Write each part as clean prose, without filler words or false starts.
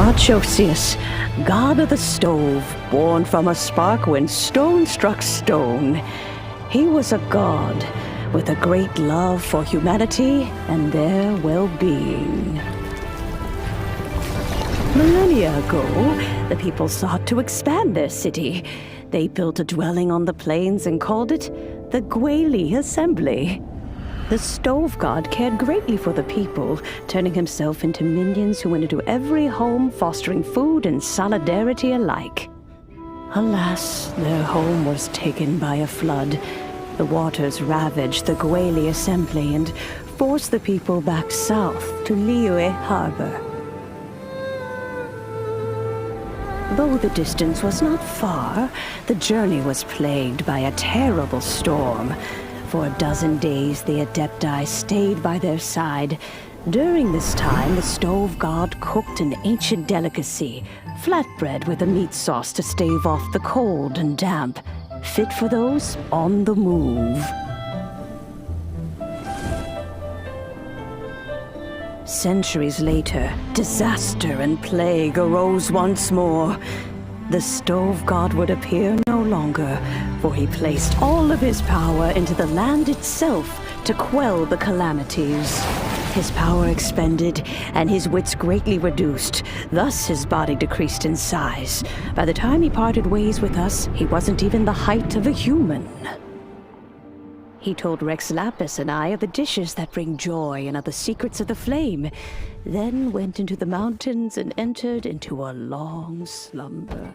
Moonchase, god of the stove, born from a spark when stone struck stone. He was a god with a great love for humanity and their well-being. Millennia ago, the people sought to expand their city. They built a dwelling on the plains and called it the Gwaili Assembly. The stove god cared greatly for the people, turning himself into minions who went into every home, fostering food and solidarity alike. Alas, their home was taken by a flood. The waters ravaged the Gwaili Assembly and forced the people back south to Liyue Harbor. Though the distance was not far, the journey was plagued by a terrible storm. For a dozen days, the Adepti stayed by their side. During this time, the stove god cooked an ancient delicacy, flatbread with a meat sauce to stave off the cold and damp, fit for those on the move. Centuries later, disaster and plague arose once more. The stove god would appear no longer, for he placed all of his power into the land itself to quell the calamities. His power expended, and his wits greatly reduced. Thus his body decreased in size. By the time he parted ways with us, he wasn't even the height of a human. He told Rex Lapis and I of the dishes that bring joy and of the secrets of the flame, then went into the mountains and entered into a long slumber.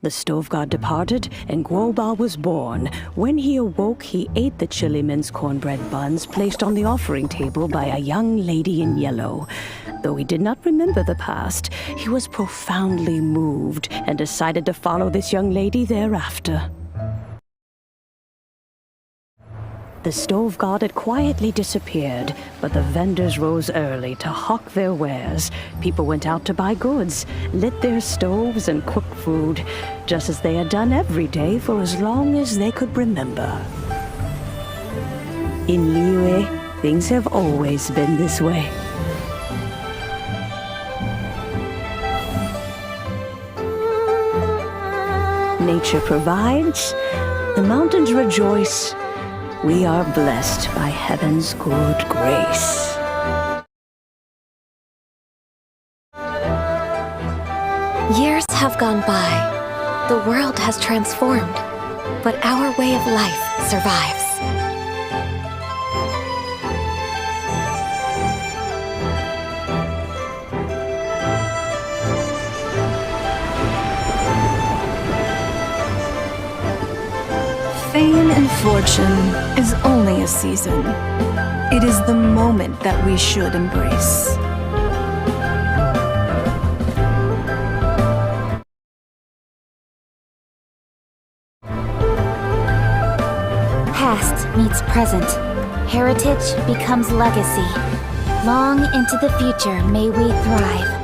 The stove god departed, and Guoba was born. When he awoke, he ate the Chiliman's cornbread buns placed on the offering table by a young lady in yellow. Though he did not remember the past, he was profoundly moved and decided to follow this young lady thereafter. The stove god had quietly disappeared, but the vendors rose early to hawk their wares. People went out to buy goods, lit their stoves, and cooked food, just as they had done every day for as long as they could remember. In Liyue, things have always been this way. Nature provides, the mountains rejoice. We are blessed by heaven's good grace. Years have gone by. The world has transformed, but our way of life survives. Fame and fortune is only a season. It is the moment that we should embrace. Past meets present. Heritage becomes legacy. Long into the future may we thrive.